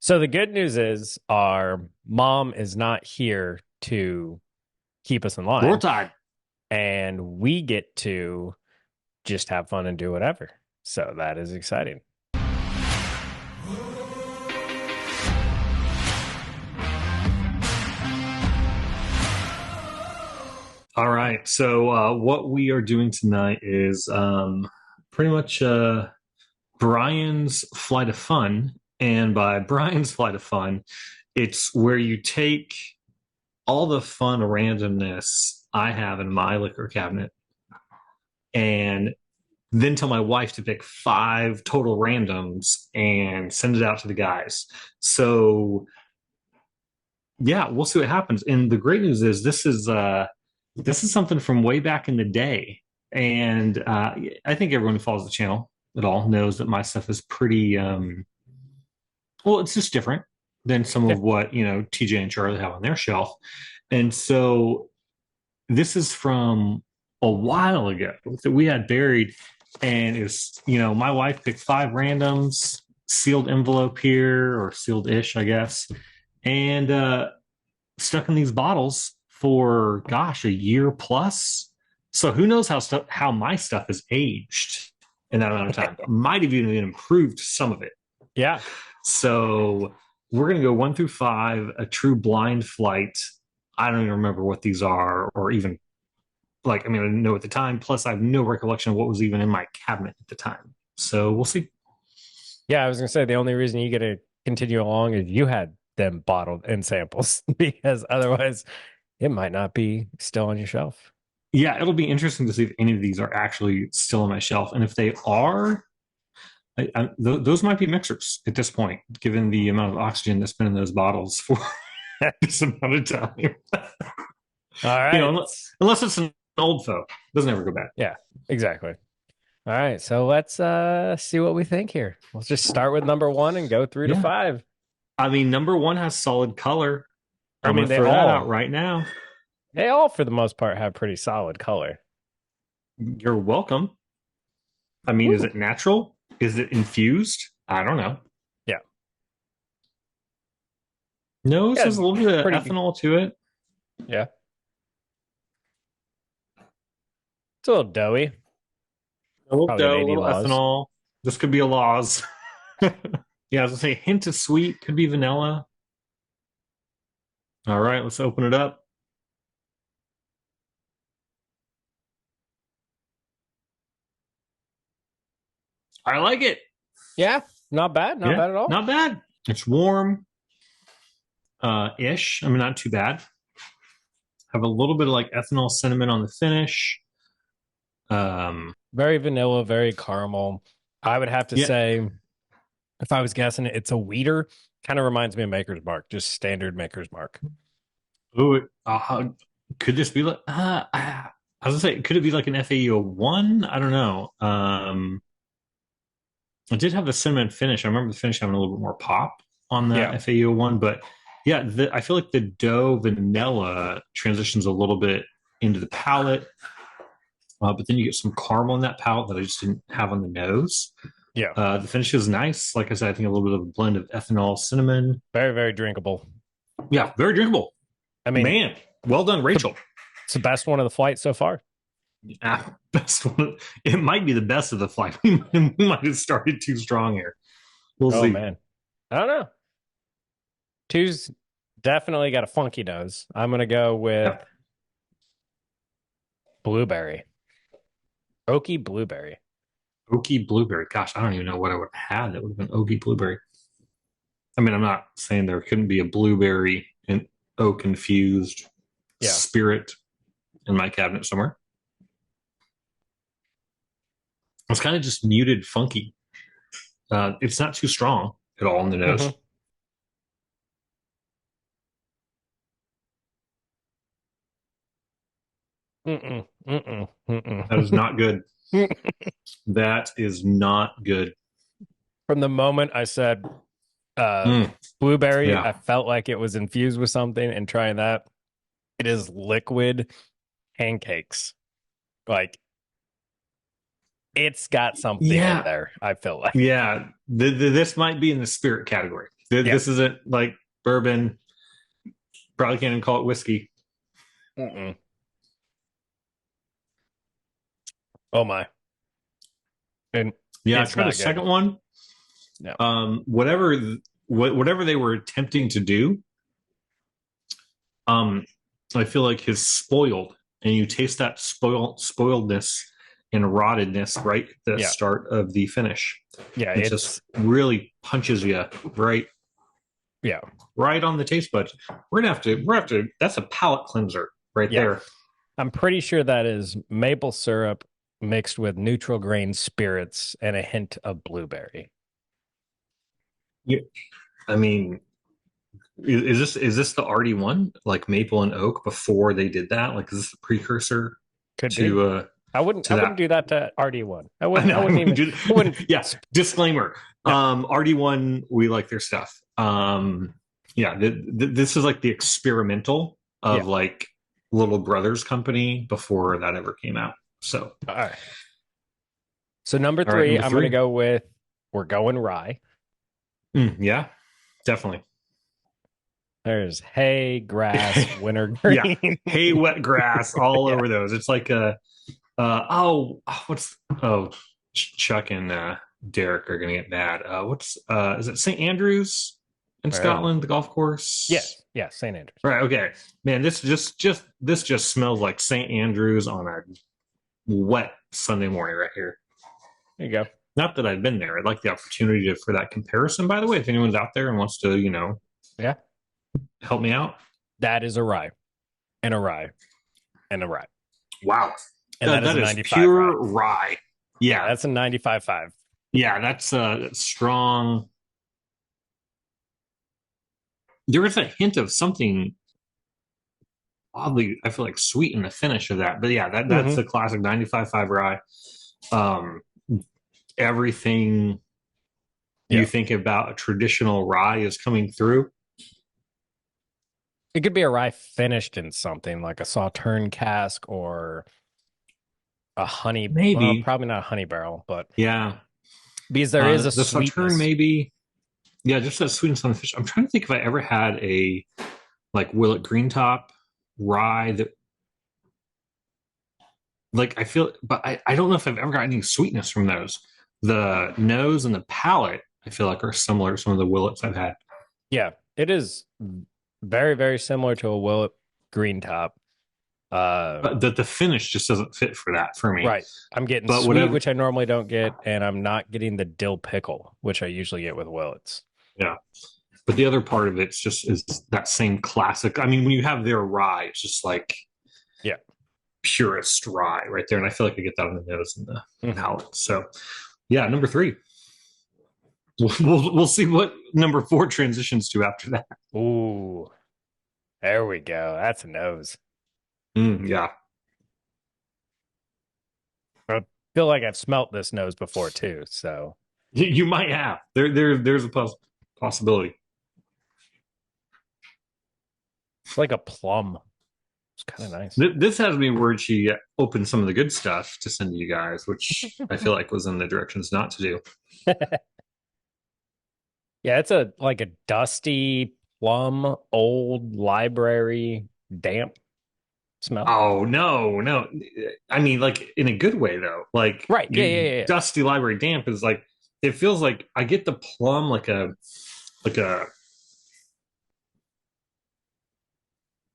So the good news is our mom is not here to keep us in Roll line, Tide. and we get to just have fun and do whatever. So that is exciting. All right. So what we are doing tonight is pretty much Brian's Flight of Fun. And by Brian's Flight of Fun, it's where you take all the fun randomness I have in my liquor cabinet and then tell my wife to pick five total randoms and send it out to the guys. So yeah, we'll see what happens. And the great news is this is something from way back in the day, and I think everyone who follows the channel at all knows that my stuff is pretty well. It's just different than some Yeah. of what TJ and Charlie have on their shelf, and so this is from a while ago that we had buried, and it's my wife picked five randoms, sealed envelope here or sealed ish, I guess, and stuck in these bottles for gosh, a year plus. So who knows how my stuff has aged in that amount of time? Might have even improved some of it. Yeah. So we're gonna go one through five, a true blind flight. I don't even remember what these are, or even like I mean, I didn't know at the time. Plus, I have no recollection of what was even in my cabinet at the time. So we'll see. Yeah, I was gonna say the only reason you get to continue along is you had them bottled in samples because otherwise it might not be still on your shelf. Yeah, it'll be interesting to see if any of these are actually still on my shelf, and if they are, those might be mixers at this point, given the amount of oxygen that's been in those bottles for this amount of time. All right. Unless it's an old foe, doesn't ever go bad. Yeah, exactly. All right, so let's see what we think here. Let's just start with number one and go through to Yeah, five. I mean, number one has solid color. I I'm mean, gonna throw that out right now. they all for the most part have pretty solid color. You're welcome. I mean, is Ooh. it natural? Is it infused? I don't know. Yeah. Nose Yeah, has a little bit of pretty good. ethanol to it. Yeah. It's a little doughy. A little Probably an dough, a 80 little laws. ethanol. This could be a Laws. Yeah, I was gonna say hint of sweet, could be vanilla. All right, let's open it up. I like it. Yeah, not bad. Not Yeah, bad at all. not bad. It's warm, ish. I mean, not too bad. Have a little bit of like ethanol cinnamon on the finish. Very vanilla, very caramel. I would have to Yeah. say, if I was guessing, it's a weeder. Kind of reminds me of Maker's Mark, just standard Maker's Mark. Oh, could this be like? I was gonna say, could it be like an FAO one? I don't know. It did have the cinnamon finish. I remember the finish having a little bit more pop on the Yeah. FAO one, but yeah, I feel like the dough vanilla transitions a little bit into the palate, but then you get some caramel in that palate that I just didn't have on the nose. Yeah. The finish is nice. Like I said, I think a little bit of a blend of ethanol, cinnamon. Very, very drinkable. Yeah, very drinkable. I mean, Man, well done, Rachel. it's the best one of the flight so far. Best one. It might be the best of the flight. We might have started too strong here. We'll Oh, see. man. I don't know. Two's definitely got a funky nose. I'm going to go with Yeah. blueberry. Oaky blueberry. Oaky blueberry. Gosh, I don't even know what I would have had that would have been oaky blueberry. I mean, I'm not saying there couldn't be a blueberry and oak infused Yeah. spirit in my cabinet somewhere. It's kind of just muted, funky. It's not too strong at all in the nose. Mm-hmm. Mm-mm. Mm-mm. That is Mm-mm. not good. That is not good. From the moment I said Mm, blueberry, yeah. I felt like it was infused with something, and trying that, it is liquid pancakes. Like it's got something in Yeah. there, I feel like. Yeah. This might be in the spirit category. Yeah. This isn't like bourbon. Probably can't even call it whiskey. Mm-mm. Oh my. And Yeah, I it's tried a not good. second one. No. Whatever they were attempting to do, um, I feel like is spoiled, and you taste that spoiledness and rottedness right at the Yeah. start of the finish. Yeah. It just It's, really punches you right yeah. right on the taste buds. We're have to. That's a palate cleanser right Yeah. there. I'm pretty sure that is maple syrup mixed with neutral grain spirits and a hint of blueberry. Yeah, I mean, is this the RD one like maple and oak before they did that? Like, is this the precursor Could be. to I wouldn't that? do that to RD1. I I wouldn't wouldn't even do. I wouldn't Yeah, disclaimer. no. RD1, we like their stuff. Yeah, this is like the experimental Yeah. of like Little Brothers Company before that ever came out. So, All right. So number all right, three, number I'm gonna three. go with we're going rye. Yeah, definitely. There's hay, grass, Yeah, wintergreen. hay, wet grass, all Yeah. over those. It's like a what's Chuck and Derek are gonna get mad. What's is it St Andrews in Oh. Scotland, the golf course? Yes. Yeah. St. Andrews. Right. Okay. Man, this just smells like St. Andrews on a wet Sunday morning right here. There you go. Not that I've been there. I'd like the opportunity for that comparison. By the way, if anyone's out there and wants to, Yeah. help me out. That is a rye and a rye and a rye. Wow, And that is that a is 95 pure rye. rye. Yeah, Yeah, that's a 95.5. yeah, that's strong. There is a hint of something oddly, I feel like sweet in the finish of that. But yeah, that's Mm-hmm. the classic 95.5 rye. Um, everything you Yeah. think about a traditional rye is coming through. It could be a rye finished in something like a sauterne cask or a honey. Well, Maybe, probably not a honey barrel, but yeah. because there is a The Sauterne, sweetness. maybe. Yeah, just that sweet and sun fish. I'm trying to think if I ever had a like Willet Green Top rye that like I feel, but I don't know if I've ever got any sweetness from those. The nose and the palate, I feel like are similar to some of the Willets I've had. Yeah, it is very, very similar to a Willet green top. But the finish just doesn't fit for that for me. Right. I'm getting But sweet, whatever, which I normally don't get, and I'm not getting the dill pickle, which I usually get with Willets. yeah. But the other part of it's just is that same classic. I mean, when you have their rye, it's just like Yeah. purest rye right there, and I feel like I get that on the nose and the Mhm. palate. So, yeah, number three. We'll see what number four transitions to after that. Ooh, there we go. That's a nose. Yeah, I feel like I've smelt this nose before too. So you might have there's a possibility. it's like a plum. It's kind of nice. This has me worried she opened some of the good stuff to send to you guys, which I feel like was in the directions not to do. Yeah, it's a like a dusty plum old library damp smell. Oh no, no. I mean, like in a good way though. Like Right. Yeah, yeah, you, yeah. dusty library damp is like it feels like I get the plum like a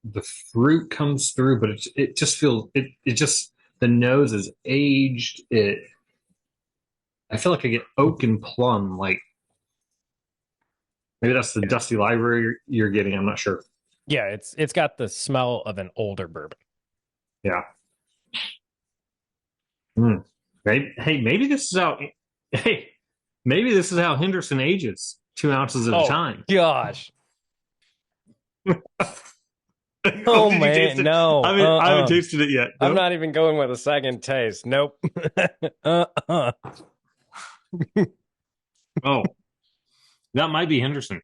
the fruit comes through, but it just feels it just the nose is aged. It I feel like I get oak and plum. Like maybe that's the Yeah. dusty library you're getting. I'm not sure. Yeah, it's got the smell of an older bourbon. Yeah. Mm. Hey, maybe this is how. Hey, maybe this is how Henderson ages. 2 ounces at a Oh time. gosh. Oh, Oh did you taste man, it? no. I haven't tasted it yet. I'm Nope. not even going with a second taste. Nope. uh-uh. Oh, that might be Henderson.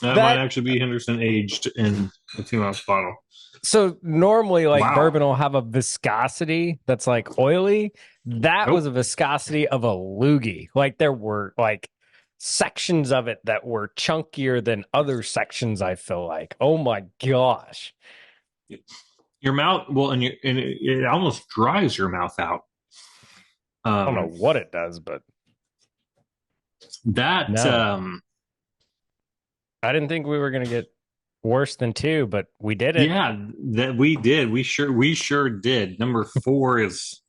That might That actually be Henderson aged in a 2 ounce bottle. so normally like Wow. bourbon will have a viscosity that's like oily. That was Nope. a viscosity of a loogie. Like there were like sections of it that were chunkier than other sections, I feel like. Oh my gosh. Your mouth, well, and it almost dries your mouth out. I don't know Um, what it does, but that no. I didn't think we were going to get worse than two, but we did it. Yeah, that we did. We sure did. Number four is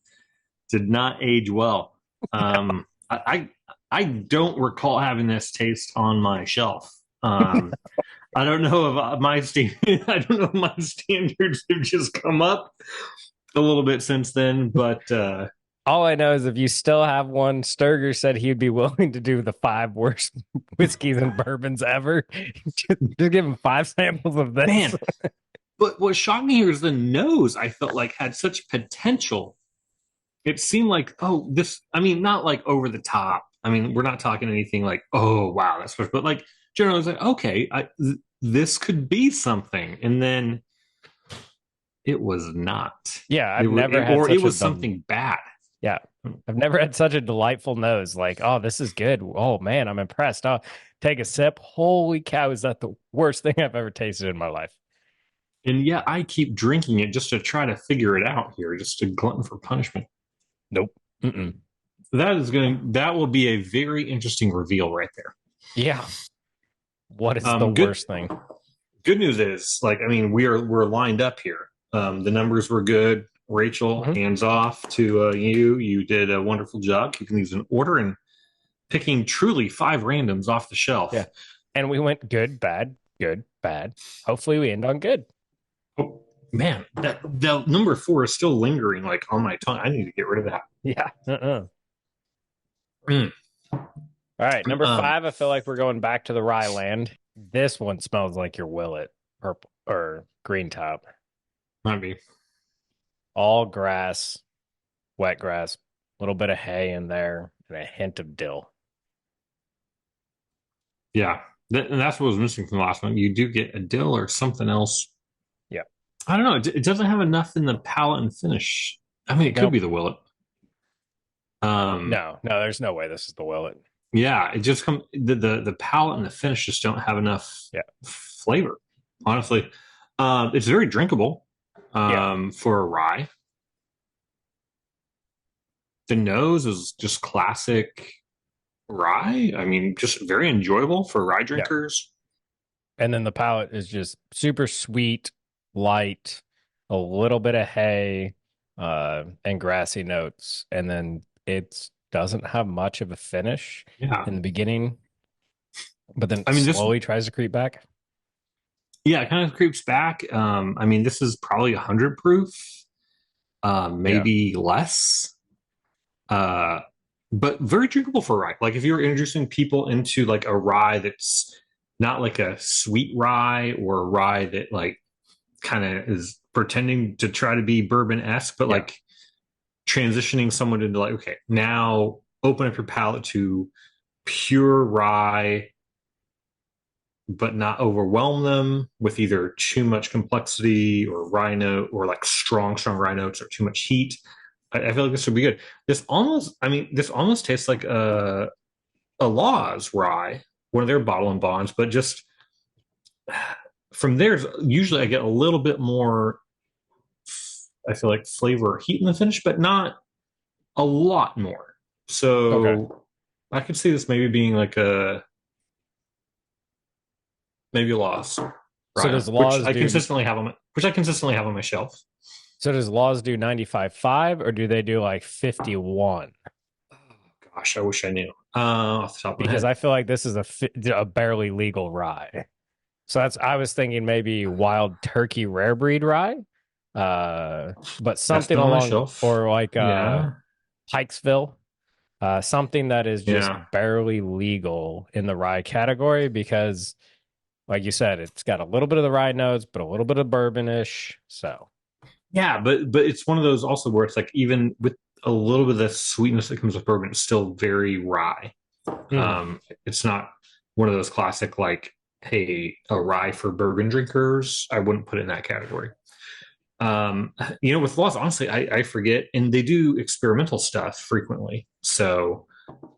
did not age well. I don't recall having this taste on my shelf. I don't know if I don't know if my standards have just come up a little bit since then, but All I know is if you still have one, Sturger said he'd be willing to do the five worst whiskeys and bourbons ever. Just give him five samples of this. man, but what shocked me here is the nose. I felt like had such potential. It seemed like, oh, this. I mean, not like over the top. I mean, we're not talking anything like, oh, wow, that's special. But like, generally, it's like, okay, this could be something, and then it was not. Yeah, It I've was, never had or it such a was something bad. yeah. I've never had such a delightful nose. Like, oh, this is good. Oh man, I'm impressed. Oh, take a sip. Holy cow, is that the worst thing I've ever tasted in my life? And yet, I keep drinking it just to try to figure it out here, just to glutton for punishment. Nope. Mm-mm. That will be a very interesting reveal right there. Yeah. What is the Good worst thing? good news is, like, I mean, we're lined up here. The numbers were good. Rachel, Mhm. hands off to you. You did a wonderful job keeping these in order and picking truly five randoms off the Yeah. shelf. And we went good, bad, good, bad. Hopefully we end on good. Oh, man, that the number four is still lingering like on my tongue. I need to get rid of that. Yeah. Uh-uh. Mm. All right. Number Um, five, I feel like we're going back to the rye land. This one smells like your Willet, purple or green top. might be. All grass, wet grass, a little bit of hay in there, and a hint of dill. Yeah, and that's what was missing from the last one. You do get a dill or something else. Yeah. I don't know. It doesn't have enough in the palate and finish. I mean, it could Nope. be the Willet. Um, No, there's no way this is the Willet. yeah, it just comes the palate and the finish just don't have enough Yeah. flavor. Honestly, it's very drinkable Yeah. for a rye. The nose is just classic rye. I mean, just very enjoyable for rye Yeah. drinkers. And then the palate is just super sweet, light, a little bit of hay, and grassy notes. And then it doesn't have much of a finish Yeah, in the beginning, but then I it mean this. slowly tries to creep back. Yeah, it kind of creeps back. I mean, this is probably 100 proof, Yeah. maybe less. Uh, but very drinkable for rye. Like if you're introducing people into like a rye that's not like a sweet rye or a rye that like kind of is pretending to try to be bourbon-esque, but Yeah. like transitioning someone into like, okay, now open up your palate to pure rye, but not overwhelm them with either too much complexity or rye note or like strong rye notes or too much heat. I feel like this would be good. This almost tastes like a Law's rye, one of their bottle and bonds, but just from there, usually I get a little bit more, I feel like flavor or heat in the finish, but not a lot more. Okay. So I could see this maybe being like maybe a Law's So rye, does Laws do which I consistently have on my shelf. so does Laws do 95.5 or do they do like 51? Oh, gosh, I wish I knew off the top of my Because head. I feel like this is a barely legal rye. So that's I was thinking maybe wild turkey rare breed rye. But That's something been on my along shelf. or like Yeah, Pikesville, something that is just yeah, barely legal in the rye category because like you said, it's got a little bit of the rye notes, but a little bit of bourbonish. So yeah. But it's one of those also where it's like even with a little bit of the sweetness that comes with bourbon, it's still very rye. mhm. It's not one of those classic like, hey, a rye for bourbon drinkers. I wouldn't put it in that category. With laws, honestly, I forget, and they do experimental stuff frequently. So,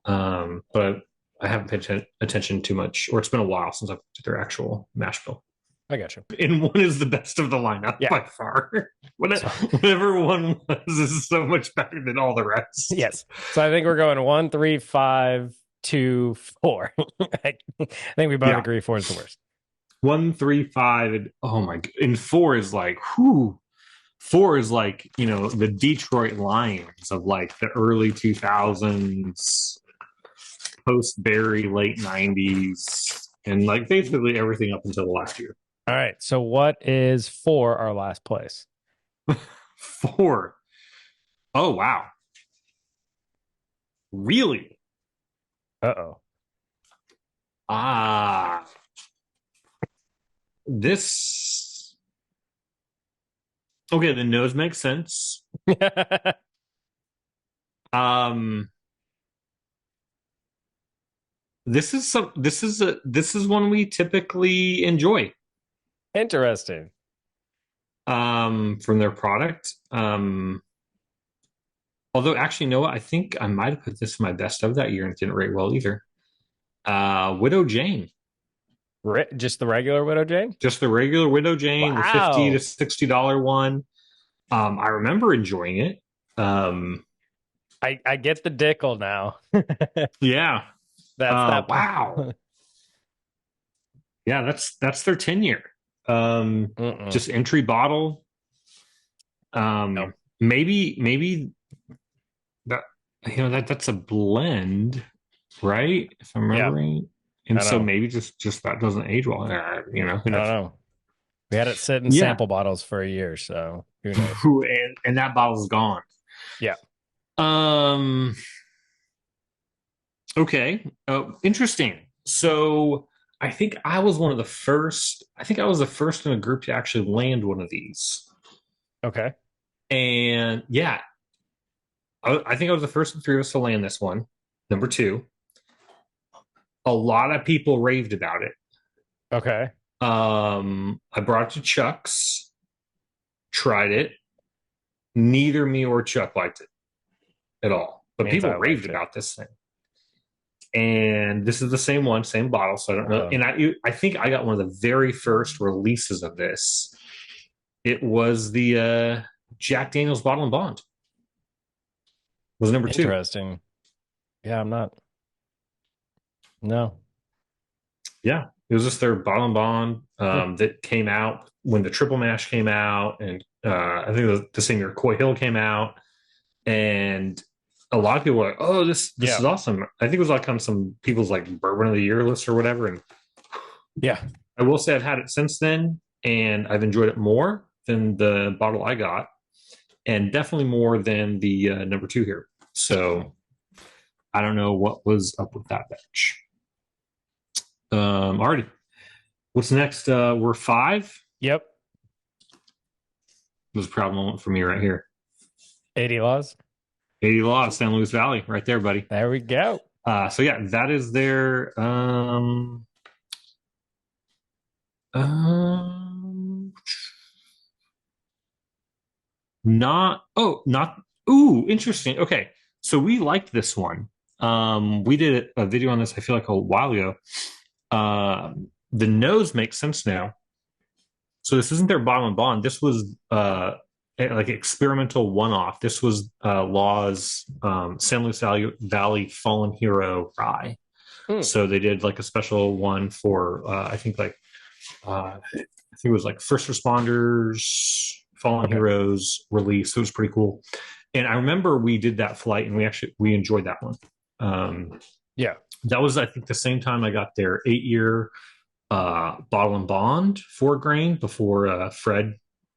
but I haven't paid attention too much, or it's been a while since I've looked at their actual mash bill. I got you. And one is the best of the lineup Yeah. by far. So Whatever one was is so much better than all the rest. yes. So I think we're going 1, 3, 5, 2, 4. I think we both Yeah, agree 4 is the worst. 1, 3, 5, and oh my, and four is like, whoo. Four is like, the Detroit Lions of like the early 2000s, post Barry, late 90s, and like basically everything up until the last year. All right. So what is for our last place? Four. Oh, wow. Really? Uh-oh. Ah, this. Okay, the nose makes sense. Um, this is one we typically enjoy. Interesting. From their product. Although actually, you know what? I think I might have put this in my best of that year and it didn't rate well either. Widow Jane. Just the regular Widow Jane? Just the regular Widow Jane, the 50 to Wow. $60 one. I remember enjoying it. Um, I get the dickle now. yeah. That's that. Wow. Yeah, that's their 10 year. Mm-mm. Just entry bottle. No. Maybe that that's a blend, right? If I'm Yeah. remembering. And I so know. maybe just that doesn't age well. Who I don't knows? know. We had it sit in Yeah. sample bottles for a year, so who knows? And that bottle's gone. Yeah. Um. Okay. Interesting. So I think I was one of the first. I think I was the first in a group to actually land one of these. Okay. And yeah, I think I was the first of the three of us to land this one. Number two. A lot of people raved about it. Okay. I brought it to Chuck's, tried it. Neither me or Chuck liked it at all. But Means people I raved liked it. about this thing. And this is the same one, same bottle. So I don't know. Oh, And I think I got one of the very first releases of this. It was the Jack Daniels Bottle and Bond. Was number two. interesting. Yeah, I'm not. No. Yeah, it was just their Bottle and Bond Hmm. that came out when the Triple Mash came out, and I think it was the same year Coy Hill came out, and a lot of people were like, "Oh, this Yeah. is awesome." I think it was like on some people's like Bourbon of the Year list or whatever. And Yeah. I will say I've had it since then, and I've enjoyed it more than the bottle I got, and definitely more than the number two here. So I don't know what was up with that batch. Alrighty. What's next? We're five. Yep. It was a proud moment for me right here. 80 laws. 80 Law, San Luis Valley, right there, buddy. There we go. So yeah, that is their um not ooh, interesting. Okay. So we liked this one. We did a video on this, I feel like a while ago. The nose makes sense now. So this isn't their bottom and bond. This was like experimental one-off. This was Law's San Luis Valley Fallen Hero Rye. Hmm. So they did like a special one for I think I think it was like first responders, fallen Okay. heroes release. So it was pretty cool. And I remember we did that flight and we enjoyed that one. Yeah. That was I think the same time I got their 8 year bottle and bond 4 grain before Fred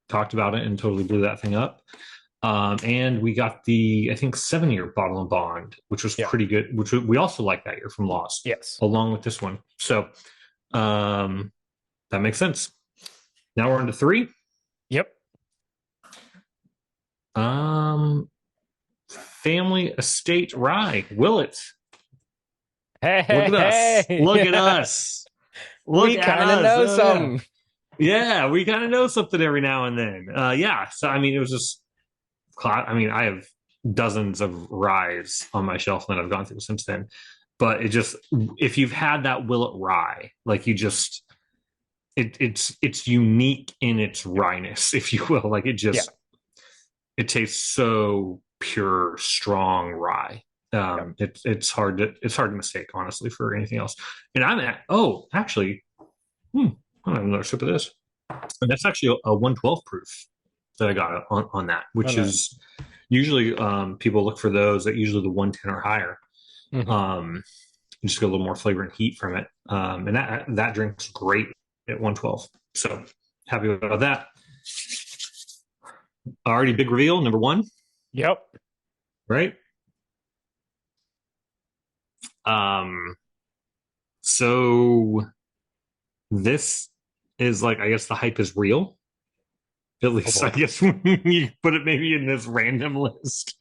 talked about it and totally blew that thing up. And we got the I think 7 year bottle and bond, which was Yeah. pretty good, which we also liked that year from Lost, Yes. along with this one. So that makes sense. Now we're on to three. Yep. Family Estate Rye. Willet. Hey, Look at us. hey, Look hey. at us. Look We at kind of us. know Oh, yeah. something. Yeah, we kind of know something every now and then. Yeah, so I mean, it was just. I mean, I have dozens of ryes on my shelf that I've gone through since then. but it just, if you've had that Willet rye, like you just, it's unique in its wryness, if you will. Like Yeah. it tastes so pure, strong rye. Yep. It's hard to mistake, honestly, for anything else. And I'm at, oh, actually, I have another sip of this. And that's actually a 112 proof that I got on that, Oh, which nice. is usually, people look for those at usually the 110 or higher. Hmm. Um, you just get a little more flavor and heat from it. And that drink's great at 112. So happy about that. Already big reveal, number one, Yep. right? Um, so this is like, I guess the hype is real. At Oh least I boy. guess when you put it maybe in this random list.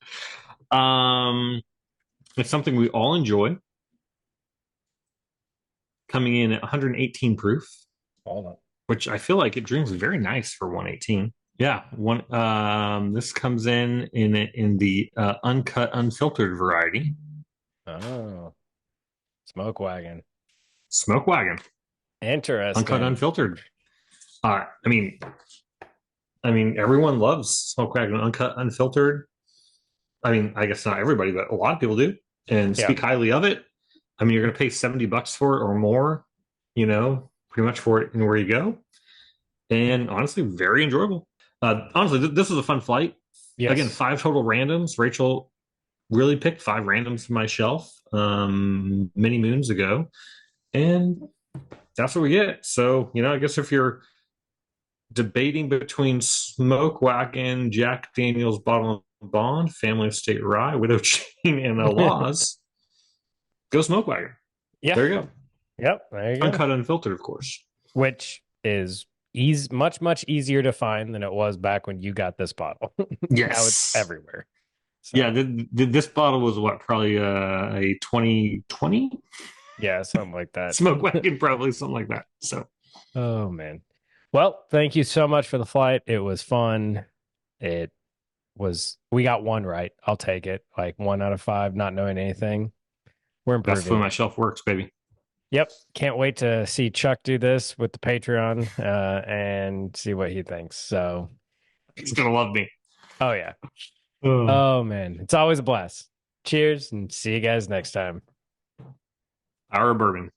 Um, it's something we all enjoy. Coming in at 118 proof, Hold on. which I feel like it drinks very nice for 118. Yeah, one. This comes in the uncut, unfiltered variety. Oh, smoke wagon. Smoke wagon, uncut, Interesting. unfiltered. I mean, everyone loves smoke wagon, uncut, unfiltered. I mean, I guess not everybody, but a lot of people do, and Yeah. speak highly of it. I mean, you're going to pay $70 for it or more, pretty much for it anywhere you go. And honestly, very enjoyable. Honestly, this was a fun flight. Again, Yes. 5 total randoms. Rachel really picked 5 randoms from my shelf many moons ago, and that's what we get. So, I guess if you're debating between Smoke Wagon, Jack Daniel's Bottle and Bond, Family Estate Rye, Widow Chain, and a Laws, go Smoke Wagon. Yeah. There you go. Yep. There you go. Uncut, unfiltered, of course. Which is much, much easier to find than it was back when you got this bottle. Now it's Yes. everywhere. Yeah, So, this bottle was what, probably a 2020 yeah, something like that. Smoke Wagon, probably something like that. So Oh, man. Well, thank you so much for the flight. It was fun. It we got one right. I'll take it. Like 1 out of 5, not knowing anything. We're that's the way improving. my shelf works, baby. Yep. Can't wait to see Chuck do this with the Patreon and see what he thinks. So, He's gonna love me. oh, yeah. Oh. Oh, man. It's always a blast. Cheers and see you guys next time. Our bourbon.